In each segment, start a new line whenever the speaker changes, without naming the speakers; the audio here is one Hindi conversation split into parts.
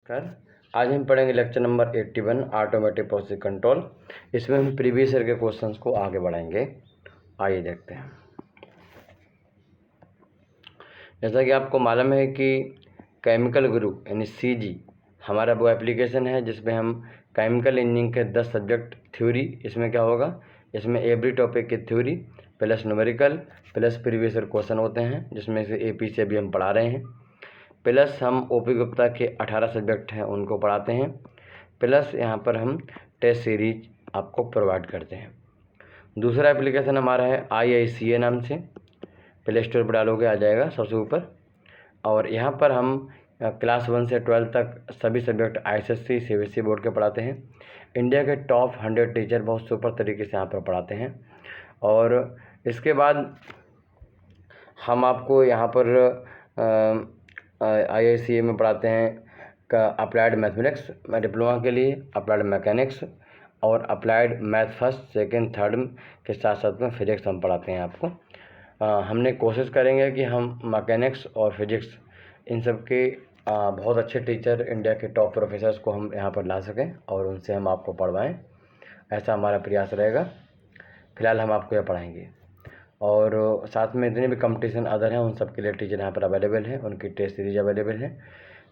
नमस्कार। आज हम पढ़ेंगे lecture number 81 automatic process control. इसमें हम प्रीवियस ईयर के क्वेश्चंस को आगे बढ़ाएंगे। आइए देखते हैं। जैसा कि आपको मालूम है कि केमिकल गुरु यानी CG हमारा वो एप्लीकेशन है जिसमें हम केमिकल इंजीनियरिंग के 10 सब्जेक्ट थ्योरी, इसमें क्या होगा, इसमें एवरी टॉपिक की theory plus numerical plus previous year question होते हैं, जिसमें से AP से भी हम पढ़ा रहे हैं। प्लस हम OP गुप्ता के 18 सब्जेक्ट हैं उनको पढ़ाते हैं। प्लस यहाँ पर हम टेस्ट सीरीज आपको प्रोवाइड करते हैं। दूसरा एप्लीकेशन हमारा है IICA नाम से, प्ले स्टोर पर डालोगे आ जाएगा सबसे ऊपर। और यहाँ पर हम क्लास 1 से 12 तक सभी सब्जेक्ट ISSC CBSE बोर्ड के पढ़ाते हैं। इंडिया के टॉप 100 टीचर बहुत सुपर तरीके से यहाँ पर पढ़ाते हैं। और इसके बाद हम आपको यहाँ पर IICA में पढ़ाते हैं का अप्लाइड मैथमेटिक्स में डिप्लोमा के लिए, अप्लाइड मैकेनिक्स और applied math first second third के साथ साथ में फिजिक्स हम पढ़ाते हैं आपको। हमने कोशिश करेंगे कि हम मैकेनिक्स और फिजिक्स इन सब के बहुत अच्छे टीचर, इंडिया के टॉप प्रोफेसर्स को हम यहाँ पर ला सकें और उनसे हम आपको पढ़वाएं, ऐसा हमारा प्रयास रहेगा। फ़िलहाल हम आपको यह पढ़ाएंगे और साथ में जितने भी कंपटीशन अदर हैं उन सब के लिए टीचर यहाँ पर अवेलेबल हैं, उनकी टेस्ट सीरीज अवेलेबल है।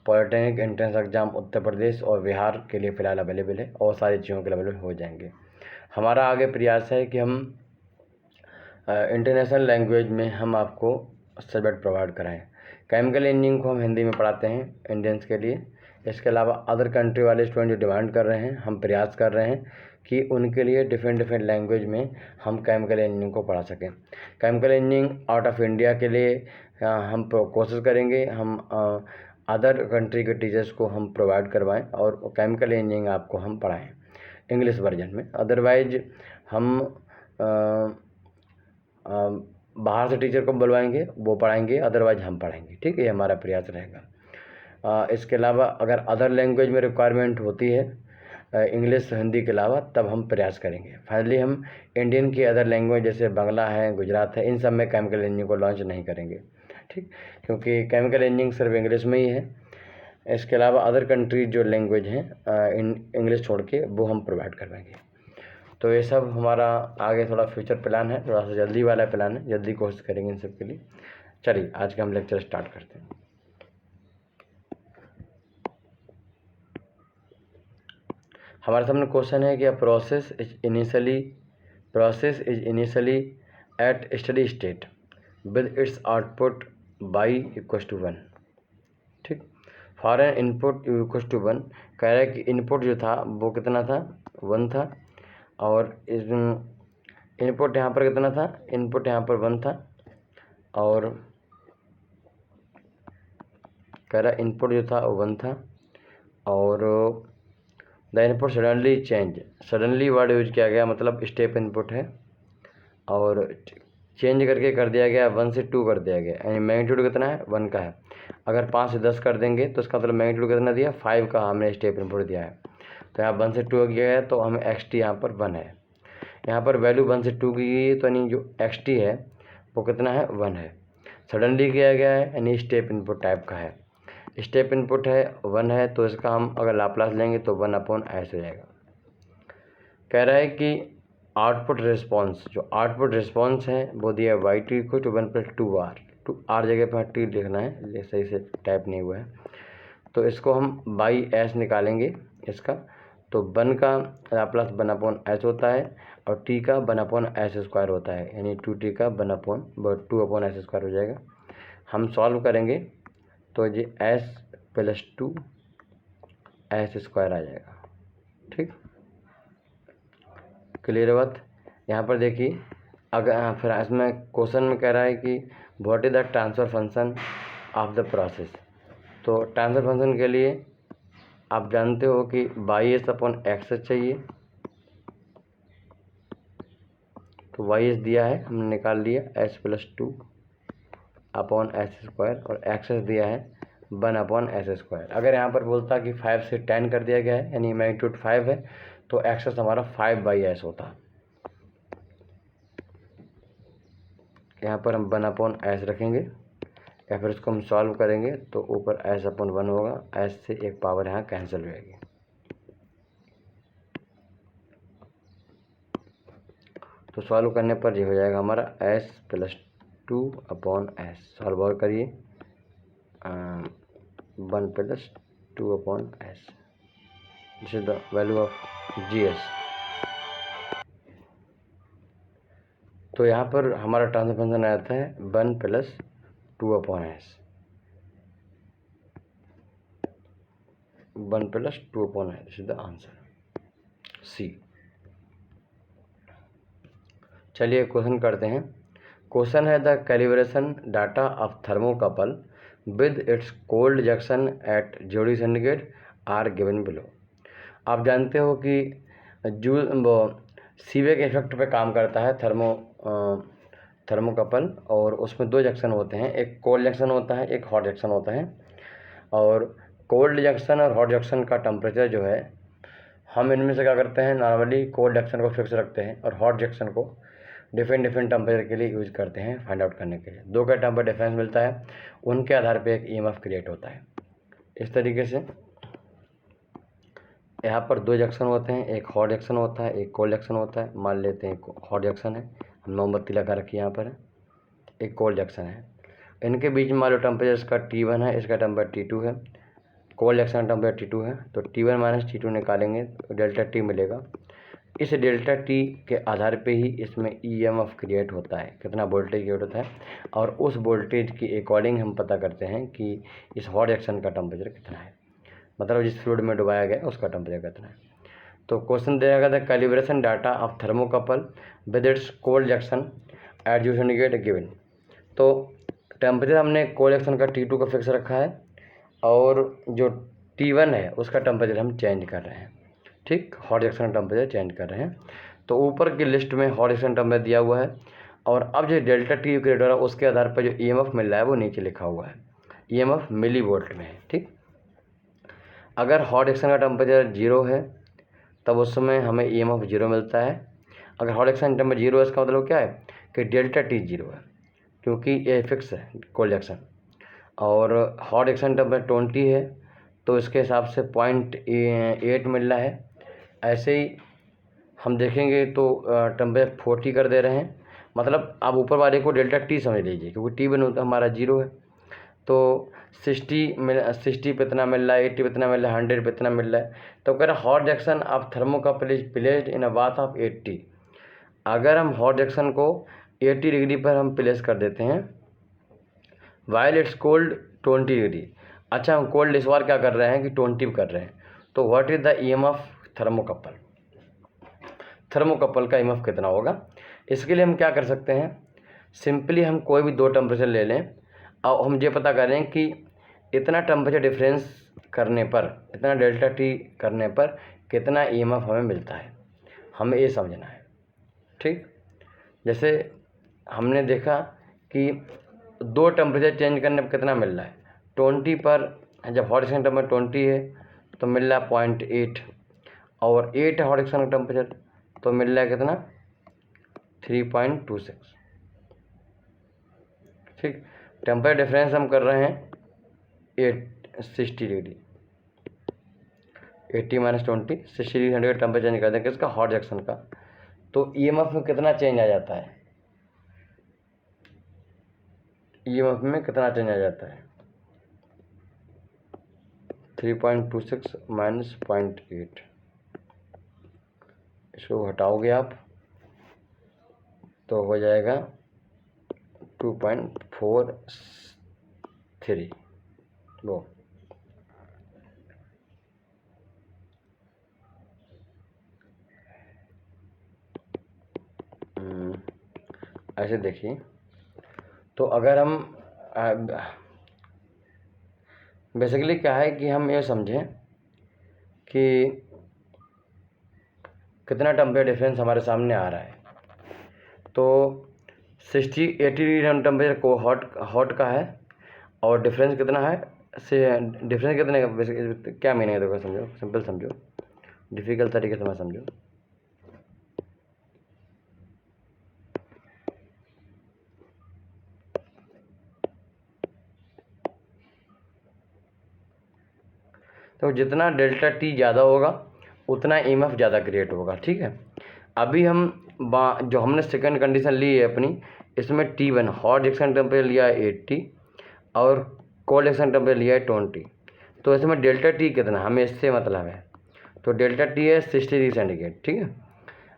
Polytechnic entrance exam Uttar Pradesh और बिहार के लिए फ़िलहाल अवेलेबल है और सारी चीज़ों के अवेलेबल हो जाएंगे। हमारा आगे प्रयास है कि हम इंटरनेशनल लैंग्वेज में हम आपको सब्जेक्ट प्रोवाइड कराएं। केमिकल इंजीनियरिंग को हम हिंदी में पढ़ाते हैं इंडियंस के लिए। इसके अलावा अदर कंट्री वाले स्टूडेंट जो डिमांड कर रहे हैं, हम प्रयास कर रहे हैं कि उनके लिए डिफरेंट लैंग्वेज में हम केमिकल इंजीनियरिंग को पढ़ा सकें। Chemical engineering out of India के लिए हम कोशिश करेंगे हम अदर कंट्री के टीचर्स को हम प्रोवाइड करवाएं और केमिकल इंजीनियरिंग आपको हम पढ़ाएं इंग्लिश वर्जन में। अदरवाइज हम बाहर से टीचर को बुलवाएंगे, वो पढ़ाएंगे, अदरवाइज हम पढ़ाएंगे। ठीक है, ये हमारा प्रयास रहेगा। इसके अलावा अगर अदर लैंग्वेज में रिक्वायरमेंट होती है इंग्लिश हिंदी के अलावा, तब हम प्रयास करेंगे। फाइनली हम इंडियन की अदर लैंग्वेज जैसे बांग्ला है, गुजरात है, इन सब में केमिकल इंजीनियरिंग को लॉन्च नहीं करेंगे। ठीक, क्योंकि केमिकल इंजीनियरिंग सिर्फ इंग्लिश में ही है। इसके अलावा अदर कंट्री जो लैंग्वेज हैं इंग्लिश छोड़ के, वो हम प्रोवाइड करवाएंगे। तो ये सब हमारा आगे थोड़ा फ्यूचर प्लान है, थोड़ा सा जल्दी वाला प्लान है, जल्दी कोशिश करेंगे इन सब के लिए। चलिए आज का हम लेक्चर स्टार्ट करते हैं। हमारे सामने क्वेश्चन है कि a process is initially at steady state with its output by equal to 1। ठीक, for an input u equal to 1, कह रहा है कि इनपुट जो था वो कितना था, 1 था। और इस इनपुट यहाँ पर कितना था, इनपुट यहाँ पर 1 था। और कह रहा इनपुट जो था वो 1 था और the input suddenly change, suddenly word use किया गया, मतलब स्टेप इनपुट है और चेंज करके कर दिया गया 1 से 2 कर दिया गया, यानी मैग्नीट्यूड कितना है, 1 का है। अगर 5 से 10 कर देंगे तो इसका मतलब मैग्नीट्यूड कितना दिया, 5 का हमने स्टेप इनपुट दिया है। तो यहाँ 1 से 2 किया है तो हमें XT यहाँ पर 1 है। यहाँ पर वैल्यू 1 से 2 की गई तो यानी जो XT है वो कितना है, 1 है। सडनली किया गया है यानी स्टेप इनपुट टाइप का है। स्टेप इनपुट है 1 है तो इसका हम अगर लाप्लास लेंगे तो 1/s हो जाएगा। कह रहा है कि आउटपुट रिस्पॉन्स, जो आउटपुट रिस्पॉन्स है वो दिया है y2 equal to 1 + 2r। 2r जगह पर t लिखना है, ये सही से टाइप नहीं हुआ है। तो इसको हम बाई s निकालेंगे इसका, तो 1 का लाप्लास 1/s होता है और t का 1/s² होता है, यानी 2t का 2/s² हो जाएगा। हम सॉल्व करेंगे तो ये s + 2 s² आ जाएगा। ठीक, क्लियर बात। यहाँ पर देखिए, अगर फिर इसमें क्वेश्चन में कह रहा है कि what is the transfer function of the process. तो ट्रांसफ़र फंक्शन के लिए आप जानते हो कि y/x चाहिए, तो y दिया है हमने निकाल लिया s + 2/s² और x दिया है 1/s²। अगर यहाँ पर बोलता कि 5 से 10 कर दिया गया है यानी मैग्नीट्यूड 5 है तो x हमारा 5/s होता। यहाँ पर हम 1/s रखेंगे, या फिर इसको हम सॉल्व करेंगे तो ऊपर S/1 होगा, S से एक पावर यहाँ कैंसिल हो जाएगी। तो सॉल्व करने पर ये हो जाएगा हमारा S+2/S। सॉल्व और करिए, 1+2/S, this is the value of GS। तो यहाँ पर हमारा ट्रांसफर फंक्शन आ जाता है 1+2/S, 1+2/S, this is the answer C। चलिए क्वेश्चन करते हैं। क्वेश्चन है the calibration data of thermocouple with its cold junction at 0 centigrade are given below. आप जानते हो कि सीवे के इफेक्ट पे काम करता है थर्मोकपल, और उसमें दो जंक्शन होते हैं, एक कोल्ड जंक्शन होता है, एक हॉट जंक्शन होता है। और कोल्ड जंक्शन और हॉट जंक्शन का टेम्परेचर जो है, हम इनमें से क्या करते हैं, नॉर्मली कोल्ड जंक्शन को फिक्स रखते हैं और हॉट जंक्शन को डिफरेंट टेम्परेचर के लिए यूज़ करते हैं फाइंड आउट करने के लिए। दो का टेम्परेचर डिफरेंस मिलता है, उनके आधार पे एक EMF क्रिएट होता है। इस तरीके से यहाँ पर दो जंक्शन होते हैं, एक हॉट जंक्शन होता है, एक कोल्ड जंक्शन होता है। मान लेते हैं हॉट जंक्शन है, हम मोमबत्ती लगा रखी है यहाँ पर, एक कोल्ड जंक्शन है। इनके बीच में मान लो टेम्परेचर इसका T1 है, इसका टेम्परेचर T2 है, कोल्ड जंक्शन का टेम्परेचर T2 है। तो T1 - T2 निकालेंगे तो डेल्टा T मिलेगा। इस डेल्टा T के आधार पे ही इसमें EMF क्रिएट होता है, कितना वोल्टेज क्रिएट होता है, और उस वोल्टेज के अकॉर्डिंग हम पता करते हैं कि इस हॉट जंक्शन का टेम्परेचर कितना है, मतलब जिस फ्लूइड में डुबाया गया उसका टेम्परेचर कितना है। तो क्वेश्चन दिया गया था calibration data of thermocouple with its cold junction at 0 centigrade given. तो टेम्परेचर हमने कोल्ड जंक्शन का T2 को फिक्स रखा है, और जो T1 है उसका टेम्परेचर हम चेंज कर रहे हैं, ठीक, हॉट जंक्शन का टेम्परेचर चेंज कर रहे हैं। तो ऊपर की लिस्ट में हॉट जंक्शन टेम्परेचर दिया हुआ है, और अब जो डेल्टा T क्रिएट हो रहा है उसके आधार पर जो EMF मिल रहा है वो नीचे लिखा हुआ है, EMF मिली वोल्ट में है, ठीक। अगर हॉट जंक्शन का टेम्परेचर 0 है तब उस समय हमें EMF 0 मिलता है। अगर हॉट जंक्शन टेम्परेचर 0 है इसका मतलब क्या है कि डेल्टा T 0 है, क्योंकि ये फिक्स है कोल्ड जंक्शन। और हॉट जंक्शन टेम्परेचर 20 है तो इसके हिसाब से 0.8 मिल रहा है। ऐसे ही हम देखेंगे तो टेम्परेचर 40 कर दे रहे हैं, मतलब आप ऊपर वाले को डेल्टा T समझ लीजिए, क्योंकि T1 तो हमारा 0 है। तो 60 पे इतना मिल रहा है, 80 पे इतना मिल रहा है, 100 पे इतना मिल रहा है। तो कह रहा hot junction of thermocouple is placed in a bath of 80। अगर हम हॉट जंक्शन को 80 डिग्री पर हम प्लेस कर देते हैं, वाइल इट्स कोल्ड 20 डिग्री। अच्छा, हम कोल्ड इस बार क्या कर रहे हैं कि 20 कर रहे हैं। तो what is the EMF thermocouple, thermocouple का EMF कितना होगा। इसके लिए हम क्या कर सकते हैं, सिंपली हम कोई भी दो टेम्परेचर ले लें और हम ये पता करें कि इतना टेम्परेचर डिफरेंस करने पर, इतना डेल्टा T करने पर कितना EMF हमें मिलता है, हमें ये समझना है, ठीक। जैसे हमने देखा कि दो टेम्परेचर चेंज करने पर कितना मिल रहा है, 20 पर जब हॉट जंक्शन टेम्परेचर 20 है तो मिल रहा है 0.8, और 8 है हॉट जंक्शन का टेम्परेचर तो मिल रहा है कितना 3.26, ठीक। टेम्परेचर डिफरेंस हम कर रहे हैं 60 डिग्री, 80 - 20 60 डिग्री टेम्परेचर चेंज कर दें किसका, हॉट जंक्शन का। तो EMF में कितना चेंज आ जाता है, EMF में कितना चेंज आ जाता है 3.26 - 0.8। इसको हटाओगे आप तो हो जाएगा 2.43। वो ऐसे देखिए। तो अगर हम बेसिकली क्या है कि हम ये समझें कि कितना टेम्परेचर डिफरेंस हमारे सामने आ रहा है। तो 60-80 डिग्री टेम्परेचर को हॉट का है, और डिफरेंस कितना है से डिफरेंस कितने का, बेसिक क्या मीनिंग है देखो, समझो, सिंपल समझो, डिफ़िकल्ट तरीके से मत समझो। तो जितना डेल्टा टी ज़्यादा होगा उतना EMF ज़्यादा क्रिएट होगा। ठीक है, अभी हम जो हमने सेकंड कंडीशन ली है अपनी, इसमें T1 हॉट जंक्शन टेम्परेचर लिया है 80 और कोल्ड जंक्शन टेम्परेचर लिया है 20। तो इसमें डेल्टा टी कितना, हमें इससे मतलब है, तो डेल्टा टी है 60 डिग्री सेंटीग्रेड। ठीक है,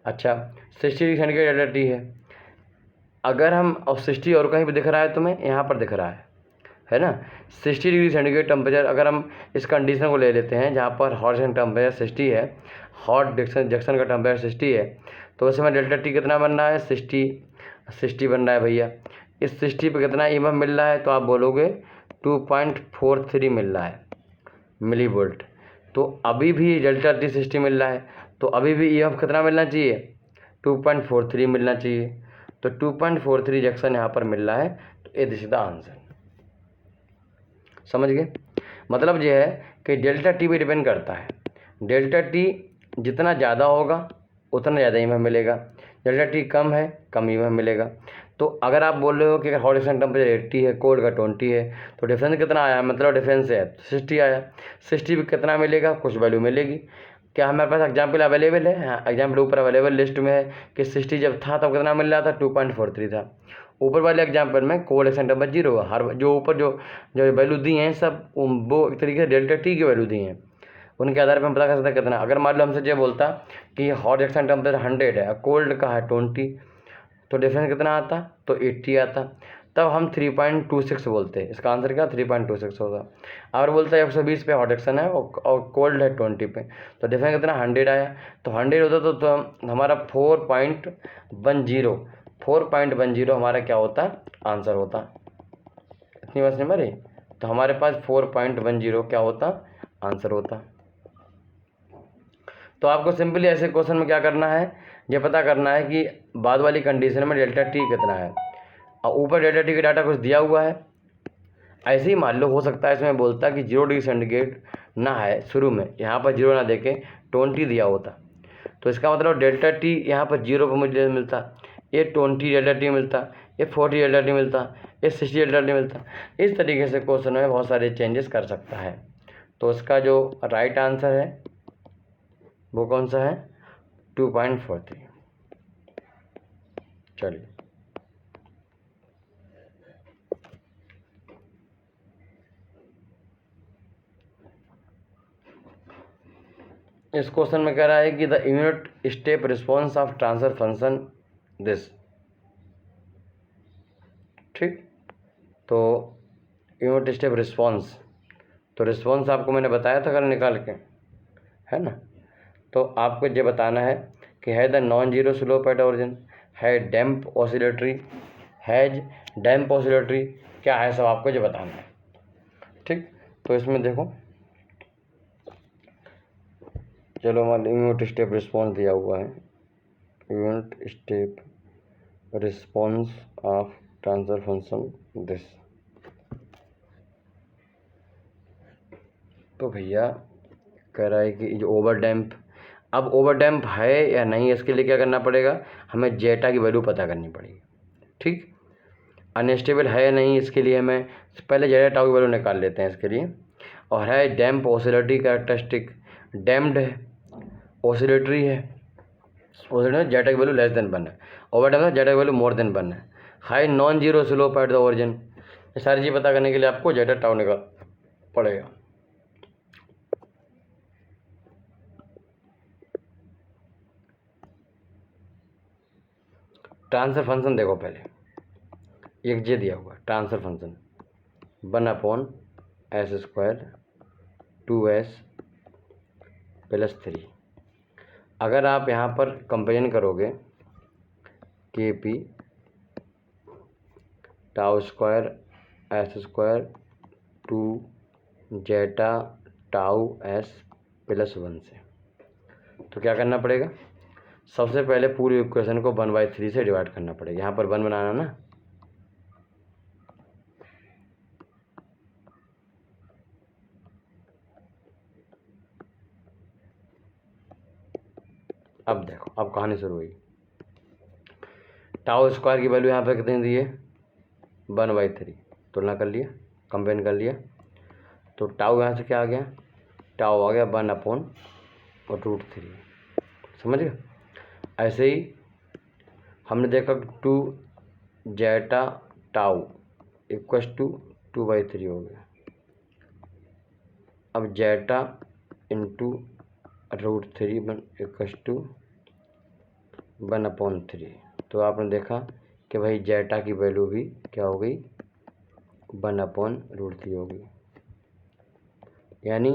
अच्छा 60 डिग्री सेंटीग्रेड डेल्टा टी है। अगर हम और 60 और कहीं भी दिख रहा है तुम्हें, यहाँ पर दिख रहा है ना 60 डिग्री सेंटीग्रेड टेम्परेचर। अगर हम इस कंडीशन को ले लेते हैं जहाँ पर हॉट जंक्शन टेम्परेचर 60 है, हॉट जंक्शन का टेम्परेचर 60 है, तो इसमें डेल्टा टी कितना बन रहा है, 60 बन रहा है भैया। इस 60 पे कितना EMF मिल रहा है, तो आप बोलोगे 2.43 मिल रहा है मिली वोल्ट। तो अभी भी डेल्टा टी 60 मिल रहा है, तो अभी भी EMF कितना मिलना चाहिए, 2.43 मिलना चाहिए। तो 2.43 जंक्शन यहाँ पर मिल रहा है, तो ये दिस इज द आंसर। समझ गए, मतलब ये है कि डेल्टा टी भी डिपेंड करता है। डेल्टा टी जितना ज़्यादा होगा उतना ज़्यादा EMF मिलेगा, डेल्टा टी कम है कम EMF मिलेगा। तो अगर आप बोल रहे हो कि हॉट जंक्शन टेम्परेचर 80 है, कोल्ड का 20 है, तो डिफरेंस कितना आया, मतलब डिफरेंस है 60 आया। 60 पे कितना मिलेगा, कुछ वैल्यू मिलेगी। क्या हमारे पास एग्जाम्पल अवेलेबल है, हाँ एग्जाम्पल ऊपर अवेलेबल लिस्ट में है कि 60 जब था तब कितना मिल रहा था, 2.43 था। ऊपर वाले एग्जाम्पल में कोल्ड जंक्शन टेम्परेचर 0 है, हर जो ऊपर जो वैल्यू दी हैं सब वो एक तरीके से डेल्टा टी की वैल्यू दी हैं, उनके आधार पर हम पता कर सकते हैं कितना। अगर मान लो हमसे ये बोलता कि हॉट जंक्शन टेम्परेचर 100 है, कोल्ड का है 20, तो डिफरेंस कितना आता, तो 80 आता, तब हम 3.26 बोलते हैं। इसका आंसर क्या 3.26 होगा। अगर बोलता है 120 पे हॉट जंक्शन है और कोल्ड है 20 पे, तो डिफरेंस कितना 100 आया, तो 100 होता तो हमारा 4.10 हमारा क्या होता, आंसर होता। इतनी बात समझ रही, तो हमारे पास 4.10 क्या होता, आंसर होता। तो आपको सिंपली ऐसे क्वेश्चन में क्या करना है, ये पता करना है कि बाद वाली कंडीशन में डेल्टा टी कितना है, और ऊपर डेल्टा टी का डाटा कुछ दिया हुआ है। ऐसे ही मान लो हो सकता है इसमें बोलता कि 0 डिग्री सेंटीग्रेड ना है शुरू में, यहाँ पर 0 ना देके 20 दिया होता, तो इसका मतलब डेल्टा टी यहाँ पर 0 पर मुझे मिलता, ये 20 डेल्टा टी मिलता, ये 40 डेल्टा टी मिलता, ये 60 डेल्टा टी मिलता। इस तरीके से क्वेश्चन में बहुत सारे चेंजेस कर सकता है। तो इसका जो राइट आंसर है वो कौन सा है, 2.43। चलिए इस क्वेश्चन में कह रहा है कि the unit step response of transfer function this. ठीक, तो यूनिट स्टेप रिस्पॉन्स, तो रिस्पॉन्स आपको मैंने बताया था कल निकाल के, है ना। तो आपको ये बताना है कि है the non zero slope at origin, है डैम्प ऑसिलेटरी, हैज डैम्प ऑसिलेटरी, क्या है सब आपको ये बताना है। ठीक, तो इसमें देखो, चलो हमारे यूनिट स्टेप रिस्पॉन्स दिया हुआ है, unit step response of transfer function this. तो भैया कह रहा है कि जो ओवर डैम्प, अब ओवर डैम्प है या नहीं, इसके लिए क्या करना पड़ेगा, हमें जेटा की वैल्यू पता करनी पड़ेगी। ठीक, अनस्टेबल है या नहीं, इसके लिए हमें पहले जेटा टाउ की वैल्यू निकाल लेते हैं इसके लिए। और है डैम्प ऑसिलेटरी कैरेक्टरिस्टिक, डैम्प्ड है, ऑसिलेटरी है, ऑसिलेटरी जेटा की वैल्यू लेस देन 1 है, ओवर डैम्प है जेटा की वैल्यू मोर देन 1 है, high non zero slope at the origin. ये सारी चीज़ पता करने के लिए आपको जेटा टाउ निकाल पड़ेगा। ट्रांसफर फंक्शन देखो पहले, एक जे दिया हुआ ट्रांसफर फंक्शन 1/s² 2s + 3। अगर आप यहाँ पर कंपेरिजन करोगे KP τ² s² 2 जेटा टाउ s +1 से, तो क्या करना पड़ेगा, सबसे पहले पूरी इक्वेशन को 1/3 से डिवाइड करना पड़ेगा। यहाँ पर 1 बनाना ना, अब देखो अब कहानी शुरू हुई। τ² की वैल्यू यहाँ पर कितनी दी है, 1/3, तुलना कर लिया, कंपेयर कर लिया, तो टाउ यहाँ से क्या आ गया टाउ आ गया 1/√3, समझ गए। ऐसे ही हमने देखा 2 जेटा टाउ इक्वस टू 2/3 हो गया। अब जेटा इंटू √3 इक्वस टू 1/3, तो आपने देखा कि भाई जेटा की वैल्यू भी क्या हो गई 1/√3 हो गई, यानी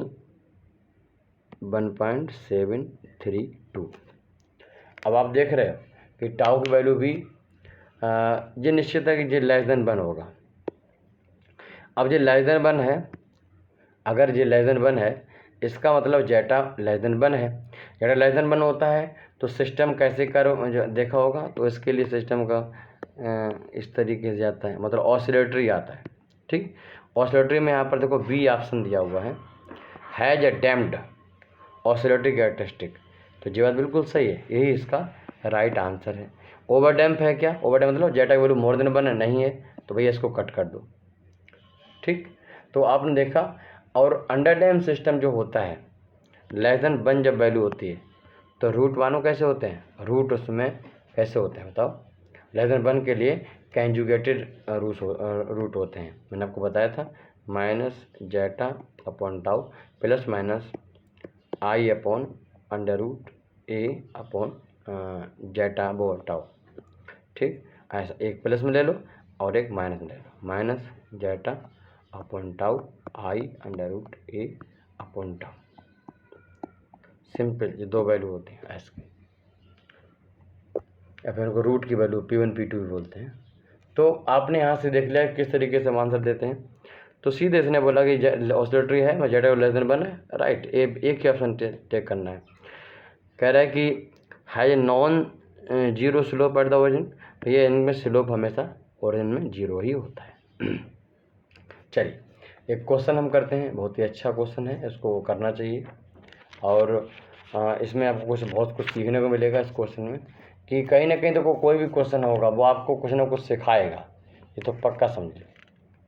1.732। अब आप देख रहे हो कि टाउ की वैल्यू भी ये निश्चित है कि ये लेस देन 1 होगा। अब ये लेस देन 1 है, अगर ये लेस देन 1 है इसका मतलब जेटा लेस देन 1 है। जेटा लेस देन 1 होता है तो सिस्टम कैसे कर देखा होगा, तो इसके लिए सिस्टम का इस तरीके से जाता है, मतलब ऑसिलेटरी आता है। ठीक, ऑसिलेटरी में यहाँ पर देखो बी ऑप्शन दिया हुआ है, has a damped oscillatory characteristic, तो ये बात बिल्कुल सही है, यही इसका राइट आंसर है। ओवर डैम्प है क्या, ओवर डैम्प मतलब जेटा की वैल्यू मोर देन 1 नहीं है, तो भैया इसको कट कर दो। ठीक, तो आपने देखा। और अंडर डैम्प सिस्टम जो होता है लेस देन 1 जब वैल्यू होती है तो रूट मानो कैसे होते हैं, रूट उसमें कैसे होते हैं बताओ। लेस देन 1 के लिए कंजुगेटेड रूट होते हैं, मैंने आपको बताया था, minus zeta upon tau plus minus I upon √a upon zeta वो टाउ। ठीक, ऐसा एक प्लस में ले लो और एक माइनस में ले लो, minus zeta upon tau I √a upon tau. Simple, ये 2 वैल्यू होती हैं ऐसे, या फिर उनको रूट की वैल्यू P1 P2 भी बोलते हैं। तो आपने यहाँ से देख लिया किस तरीके से आंसर देते हैं। तो सीधे इसने बोला कि ऑसिलेटरी है, मैं जेटा लेस देन 1 है, राइट, एक ही ऑप्शन टेक करना है। कह रहा है कि has non zero slope at the origin, तो ये इनमें स्लोप हमेशा ओरिजिन में 0 ही होता है। चलिए एक क्वेश्चन हम करते हैं, बहुत ही अच्छा क्वेश्चन है, इसको करना चाहिए। और इसमें आपको बहुत कुछ सीखने को मिलेगा इस क्वेश्चन में, कि कहीं ना कहीं देखो कोई भी क्वेश्चन होगा वो आपको कुछ ना कुछ सिखाएगा, ये तो पक्का समझिए।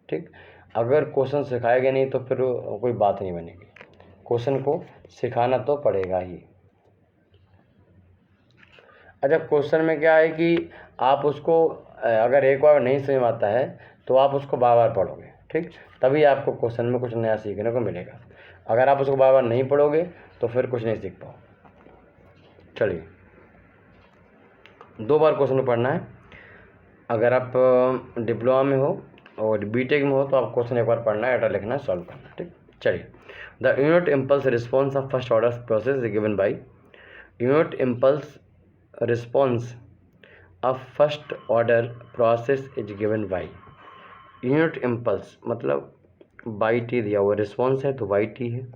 ठीक, अगर क्वेश्चन सिखाएगा नहीं तो फिर कोई बात नहीं बनेगी, क्वेश्चन को सिखाना तो पड़ेगा ही। अच्छा, क्वेश्चन में क्या है कि आप उसको अगर एक बार नहीं समझ में आता है तो आप उसको बार बार पढ़ोगे, ठीक, तभी आपको क्वेश्चन में कुछ नया सीखने को मिलेगा। अगर आप उसको बार बार नहीं पढ़ोगे तो फिर कुछ नहीं सीख पाओ। चलिए 2 बार क्वेश्चन पढ़ना है। अगर आप डिप्लोमा में हो और बीटेक में हो तो आप क्वेश्चन एक बार पढ़ना है, एटा लिखना है, सॉल्व करना है। ठीक, चलिए the unit impulse response of first order process is given by, unit impulse response of first order process is given by, unit impulse मतलब बाई टी दिया हुआ, रिस्पॉन्स है तो बाई टी है,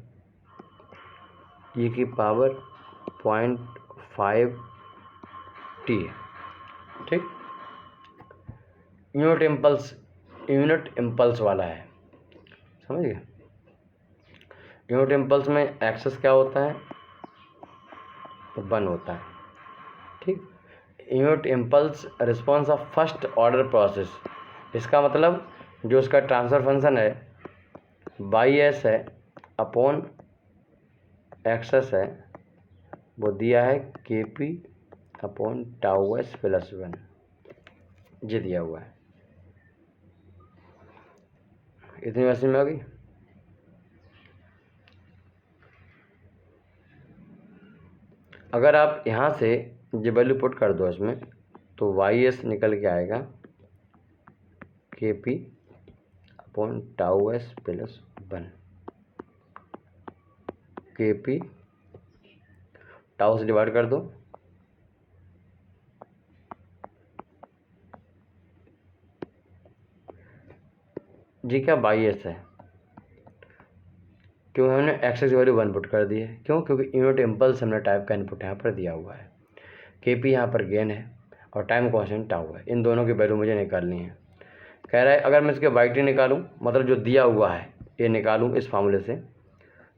e की पावर 0.5 टी है। ठीक, यूनिट इम्पल्स वाला है, समझ गए। यूनिट इम्पल्स में एक्सेस क्या होता है, 1 होता है। ठीक, unit impulse response of first order process, इसका मतलब जो उसका ट्रांसफर फंक्शन है बाई एस है अपॉन एक्सेस है, वो दिया है KP upon tau S plus 1, ये दिया हुआ है। इतनी वैसे में होगी। अगर आप यहाँ से ये वैल्यू पुट कर दो इसमें तो YS निकल के आएगा KP upon tau S plus 1, KP tau से डिवाइड कर दो, जी क्या YS है, क्यों हमने एक्सेस वैल्यू 1 पुट कर दी है, क्यों, क्योंकि यूनिट इम्पल्स हमने टाइप का इनपुट यहाँ पर दिया हुआ है, KP यहाँ पर गेन है और टाइम कॉन्स्टेंट टाउ है, इन दोनों की वैल्यू मुझे निकालनी है। कह रहा है अगर मैं इसके YT निकालूं, मतलब जो दिया हुआ है ये निकालूं इस फार्मूले से,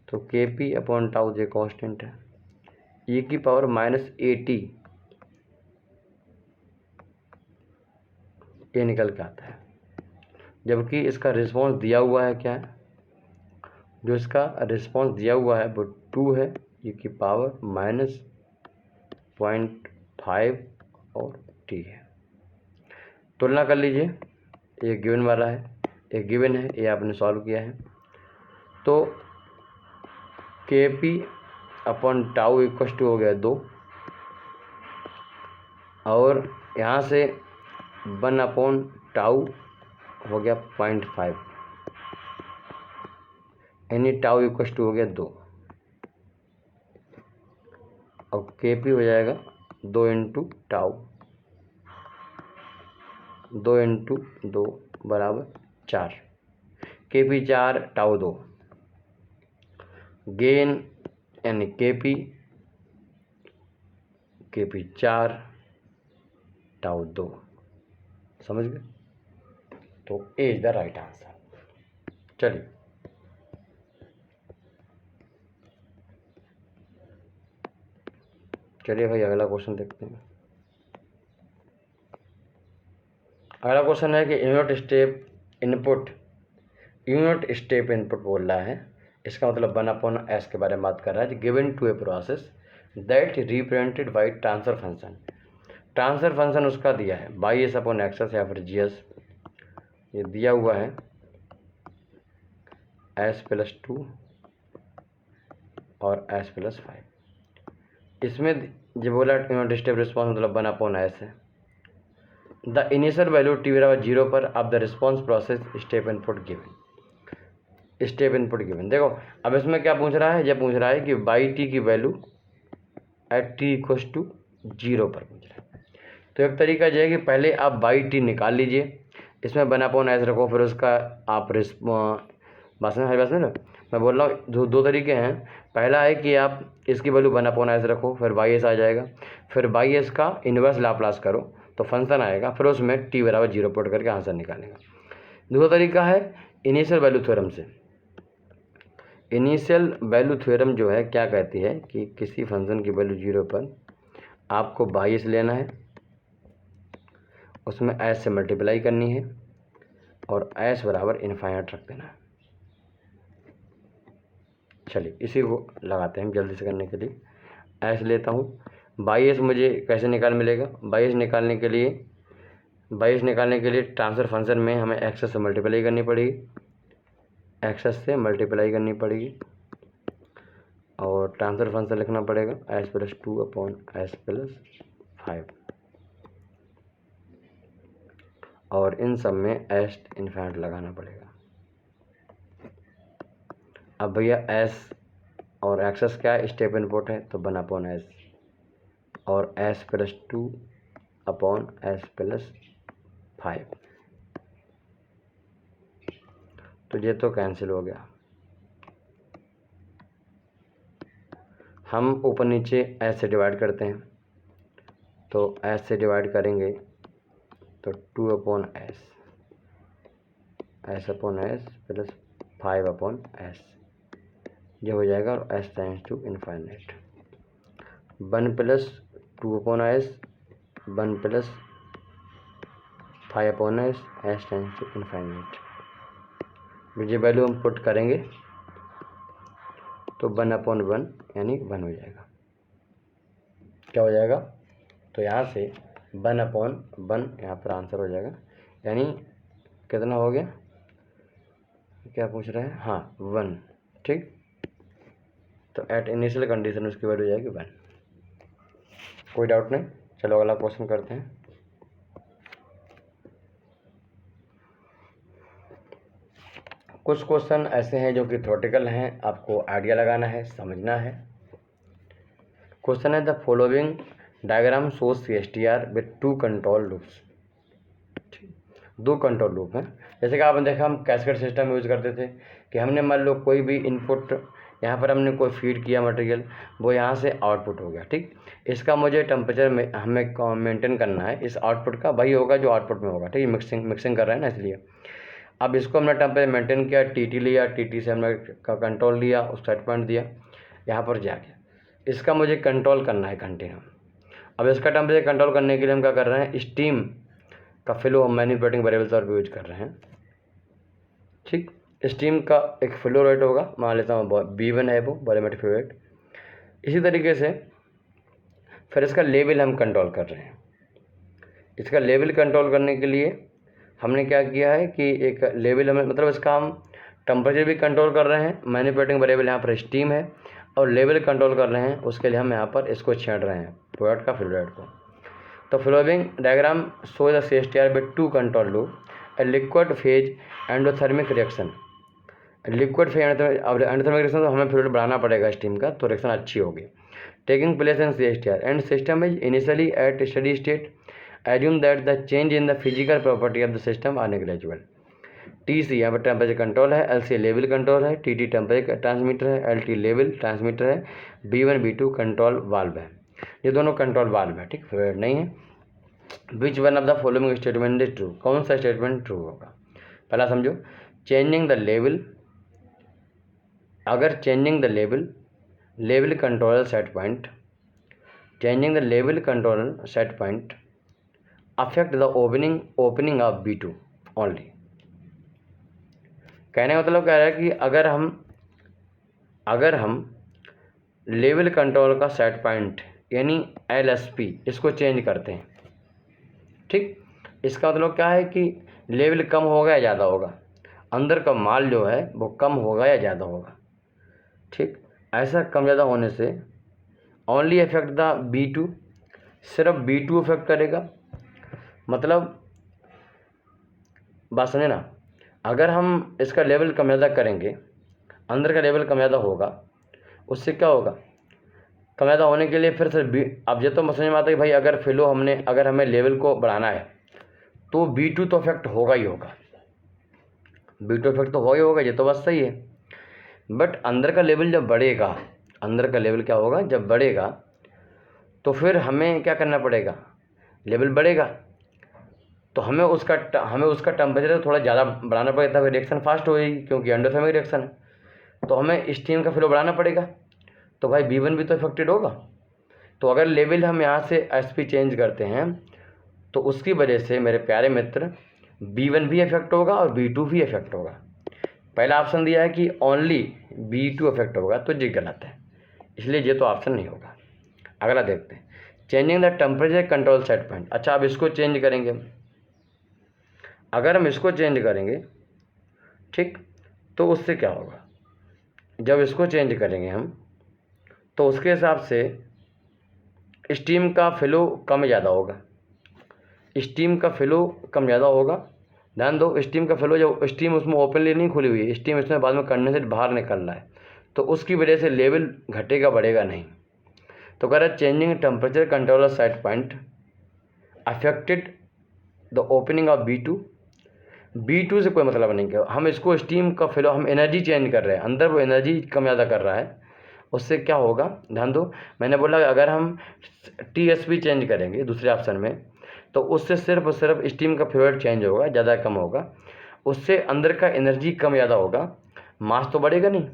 तो KP अपॉन टाउ जे कॉन्स्टेंट है, e की पावर -80 ये निकल के आता है, जबकि इसका रिस्पॉन्स दिया हुआ है क्या है जो इसका रिस्पॉन्स दिया हुआ है वो 2 है, e की पावर -0.5 और t है। तुलना कर लीजिए, ये गिवन वाला है, एक गिवन है, ये आपने सॉल्व किया है। तो Kp upon tau equals to हो गया 2, और यहाँ से 1 अपॉन टाउ हो गया 0.5, यानी टाउ इक्वस टू हो गया 2, और Kp हो जाएगा 2 इंटू टाउ, 2 इंटू 2 बराबर 4, Kp 4 टाउ 2, गेन यानी Kp 4 टाउ 2, समझ गए? तो ए इज द राइट आंसर। चलिए भाई अगला क्वेश्चन देखते हैं। अगला क्वेश्चन है कि यूनिट स्टेप इनपुट बोल रहा है। इसका मतलब 1/s के बारे में बात कर रहा है। Given to a process that represented by transfer function. Transfer function उसका दिया है बाई एस अपॉन एक्सेस या फिर GS, ये दिया हुआ है s+2 और s+5। इसमें जो बोला यूनिट स्टेप रिस्पॉन्स मतलब 1/s है। द इनिशियल वैल्यू t बराबर 0 पर अब the response process step input given. देखो अब इसमें क्या पूछ रहा है, ये पूछ रहा है कि बाई टी की value at t equals to 0 पर पूछ रहा है। तो एक तरीका यह है कि पहले आप बाई टी निकाल लीजिए, इसमें 1/s रखो, फिर उसका आप बस में मैं बोल रहा हूँ दो तरीके हैं। पहला है कि आप इसकी वैल्यू 1/s रखो, फिर बाई आ जाएगा, फिर बाई का इन्वर्स लाप्लास करो तो फंक्शन आएगा, फिर उसमें t बराबर 0 पुट करके आंसर निकालेगा। दूसरा तरीका है इनिशियल वैल्यू थ्योरम से। इनिशियल वैल्यू थ्योरम जो है क्या कहती है कि किसी फंक्शन की वैल्यू 0 पर आपको बाई लेना है, उसमें s से मल्टीप्लाई करनी है और s बराबर इनफाइनाइट रख देना है। चलिए इसी को लगाते हैं हम जल्दी से करने के लिए। s लेता हूँ, बाई एस मुझे कैसे मिलेगा? बाई एस निकालने के लिए ट्रांसफर फंक्शन में हमें एक्सेस से मल्टीप्लाई करनी पड़ेगी, और ट्रांसफर फंक्शन लिखना पड़ेगा s+2 अपॉन s+5, और इन सब में s इनफाइनाइट लगाना पड़ेगा। अब भैया s और एक्सेस क्या है? स्टेप इनपुट है, तो 1/s और s+2 अपॉन s+5, तो ये तो कैंसिल हो गया। हम ऊपर नीचे s से डिवाइड करते हैं, तो s से डिवाइड करेंगे तो 2/s, s/s प्लस 5/s, ये हो जाएगा, और s tends to infinite. 1+2/s 1+5/s, s tends to infinite. ये वैल्यू हम पुट करेंगे तो 1/1 यानी 1 हो जाएगा। क्या हो जाएगा? तो यहाँ से 1/1 यहाँ पर आंसर हो जाएगा, यानी कितना हो गया? क्या पूछ रहे हैं? हाँ 1, ठीक। तो एट इनिशियल कंडीशन उसकी वैल्यू हो जाएगी 1। कोई डाउट नहीं। चलो अगला क्वेश्चन करते हैं। कुछ क्वेश्चन ऐसे हैं जो कि थ्योरेटिकल हैं, आपको आइडिया लगाना है, समझना है। क्वेश्चन है the following diagram shows CSTR with 2 control loops. 2 control loop हैं। जैसे कि आपने देखा हम कैस्केड सिस्टम यूज़ करते थे कि हमने मान लो कोई भी इनपुट यहाँ पर हमने कोई फीड किया मटेरियल, वो यहाँ से आउटपुट हो गया, ठीक। इसका मुझे टेम्परेचर में हमें मेंटेन करना है, इस आउटपुट का वही होगा जो आउटपुट में होगा, ठीक। मिक्सिंग कर रहे हैं ना, इसलिए अब इसको हमने टेम्परेचर मेंटेन किया, TT लिया, TT से हमने कंट्रोल लिया, उस सेट पॉइंट दिया, यहाँ पर जाके इसका मुझे कंट्रोल करना है कंटिन्यू। अब इसका टेम्परेचर कंट्रोल करने के लिए हम क्या कर रहे हैं? स्टीम का फ्लो हम मैनिपुलेटिंग वेरिएबल तौर पर यूज कर रहे हैं, ठीक। स्टीम का एक फ्लो रेट होगा, मान लेता हूँ B1 है वो वॉल्यूमेट्रिक फ्लो रेट। इसी तरीके से फिर इसका लेवल हम कंट्रोल कर रहे हैं। इसका लेवल कंट्रोल करने के लिए हमने क्या किया है कि एक लेवल हमें मतलब इसका हम टेम्परेचर भी कंट्रोल कर रहे हैं, मैनिपुलेटिंग वेरिएबल यहाँ पर स्टीम है, और लेवल कंट्रोल कर रहे हैं, उसके लिए हम यहाँ पर इसको छेड़ रहे हैं प्रोडक्ट का फ्लो रेट को। तो flowing diagram show the CSTR with two control loop a liquid phase endothermic reaction. Liquid phase endothermic reaction तो हमें फ्लो रेट बढ़ाना पड़ेगा स्टीम का, तो रिएक्शन अच्छी होगी। Taking place in CSTR and system is initially at steady state, assume that the change in the physical property of the system are negligible। TC यहाँ पर टेम्परेचर कंट्रोल है, LC लेवल कंट्रोल है, TT टेम्परेचर ट्रांसमीटर है, LT लेवल ट्रांसमीटर है, B1 B2 कंट्रोल वाल्व है। ये दोनों कंट्रोल वाल्व है, ठीक, फ्लो रेट नहीं है। Which one of the following statement is true, कौन सा स्टेटमेंट ट्रू होगा? पहला समझो, चेंजिंग द लेवल, अगर changing the level control set point, changing the level control set point affect the opening of B2 only. कहने का मतलब कह रहा है कि अगर हम लेवल कंट्रोल का सेट पॉइंट यानी LSP इसको चेंज करते हैं, ठीक, इसका मतलब क्या है कि लेवल कम होगा या ज़्यादा होगा, अंदर का माल जो है वो कम होगा या ज़्यादा होगा, ठीक। ऐसा कम ज़्यादा होने से ओनली अफेक्ट द B2, सिर्फ B2 अफेक्ट करेगा। मतलब बात समझे ना, अगर हम इसका लेवल कम ज़्यादा करेंगे, अंदर का लेवल कम ज़्यादा होगा, उससे क्या होगा, कम ज़्यादा होने के लिए फिर से अब ये तो समझ में आता है कि भाई अगर हमें लेवल को बढ़ाना है तो B2 तो अफेक्ट होगा ही होगा, B2 अफेक्ट तो होगा ही होगा, ये तो बात सही है। बट अंदर का लेवल जब बढ़ेगा, अंदर का लेवल क्या होगा, जब बढ़ेगा तो फिर हमें क्या करना पड़ेगा, लेवल बढ़ेगा तो हमें उसका टेम्परेचर थोड़ा ज़्यादा बढ़ाना पड़ेगा, तब रिएक्शन फास्ट होगी, क्योंकि एंडोथर्मिक रिएक्शन है, तो हमें स्टीम का फ्लो बढ़ाना पड़ेगा, तो भाई B1 भी तो इफेक्टेड होगा। तो अगर लेवल हम यहाँ से SP चेंज करते हैं तो उसकी वजह से मेरे प्यारे मित्र B1 भी इफेक्ट होगा और B2 भी इफेक्ट होगा। पहला ऑप्शन दिया है कि ओनली B2 इफेक्ट होगा, तो ये गलत है, इसलिए ये तो ऑप्शन नहीं होगा। अगला देखते हैं, changing the temperature control set point. अच्छा, अब इसको चेंज करेंगे, अगर हम इसको चेंज करेंगे, ठीक, तो उससे क्या होगा, जब इसको चेंज करेंगे हम तो उसके हिसाब से स्टीम का फ्लो कम ज़्यादा होगा, स्टीम का फ्लो कम ज़्यादा होगा। ध्यान दो, स्टीम का फ्लो, जब स्टीम उसमें ओपनली नहीं खुली हुई है, स्टीम इसमें बाद में कंडेंसेट बाहर निकल रहा है, तो उसकी वजह से लेवल घटेगा बढ़ेगा नहीं। तो कह रहा है changing temperature controller set point affected the opening of B2 से कोई मतलब नहीं कि हम इसको स्टीम का फ्लो, हम एनर्जी चेंज कर रहे हैं, अंदर वो एनर्जी कम ज़्यादा कर रहा है, उससे क्या होगा, ध्यान दो, मैंने बोला अगर हम TSP चेंज करेंगे दूसरे ऑप्शन में तो उससे सिर्फ और सिर्फ स्टीम का फ्लो रेट चेंज होगा, ज़्यादा कम होगा, उससे अंदर का एनर्जी कम ज़्यादा होगा, मास तो बढ़ेगा नहीं,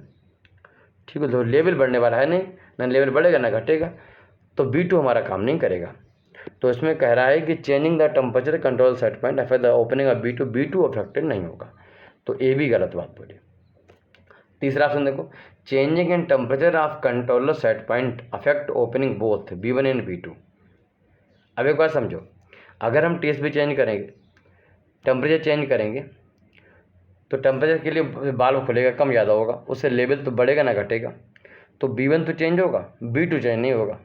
ठीक है, तो लेवल बढ़ने वाला है नहीं, ना लेवल बढ़ेगा ना घटेगा, तो B2 हमारा काम नहीं करेगा। तो इसमें कह रहा है कि changing the temperature control set point affect the opening of B2 affected नहीं होगा, तो ये भी गलत बात बोली। तीसरा ऑप्शन देखो, changing in temperature of controller set point affect opening both B1 and B2। अब एक बार समझो, अगर हम TSP चेंज करेंगे, टेम्परेचर चेंज करेंगे, तो टेम्परेचर के लिए बाल्ब खुलेगा, कम ज़्यादा होगा, उससे लेवल तो बढ़ेगा ना घटेगा, तो B1 तो चेंज होगा, B2 चेंज नहीं होगा।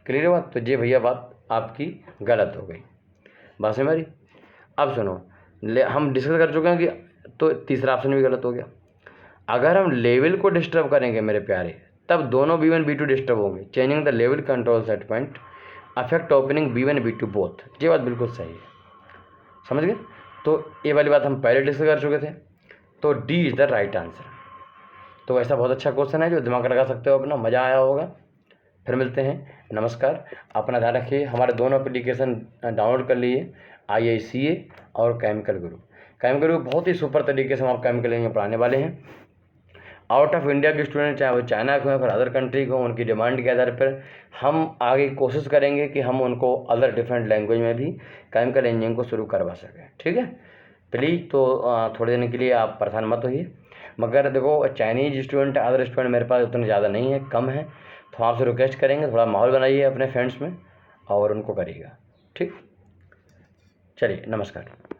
क्लियर है बात? तो ये भैया बात आपकी गलत हो गई, बात समझ मेरी। अब सुनो, हम डिस्कस कर चुके हैं कि तो तीसरा ऑप्शन भी गलत हो गया। अगर हम लेवल को डिस्टर्ब करेंगे मेरे प्यारे, तब दोनों B1 B2 डिस्टर्ब होंगे। Changing the level control set point affect opening B1 B2 both, ये बात बिल्कुल सही है, समझ गए। तो ये वाली बात हम पहले डिस्कस कर चुके थे, तो D is the right answer. तो ऐसा बहुत अच्छा क्वेश्चन है जो दिमाग लगा सकते हो अपना, मज़ा आया होगा। फिर मिलते हैं, नमस्कार, अपना ध्यान रखिए। हमारे दोनों एप्लीकेशन डाउनलोड कर लीजिए, IICA और केमिकल गुरु। केमिकल गुरु बहुत ही सुपर तरीके से हम आप केमिकल इंजीनियरिंग पढ़ाने वाले हैं। आउट ऑफ इंडिया के स्टूडेंट, चाहे वो चाइना के हों फिर अदर कंट्री को, उनकी डिमांड के आधार पर हम आगे कोशिश करेंगे कि हम उनको अदर डिफरेंट लैंग्वेज में भी केमिकल इंजीनियरिंग को शुरू करवा सकें, ठीक है। प्लीज़। तो थोड़े दिन के लिए आप परेशान मत होइए। मगर देखो, चाइनीज़ स्टूडेंट, अदर स्टूडेंट मेरे पास उतने ज़्यादा नहीं है, कम है। तो आपसे रिक्वेस्ट करेंगे, थोड़ा माहौल बनाइए अपने फ्रेंड्स में और उनको करिएगा। ठीक, चलिए, नमस्कार।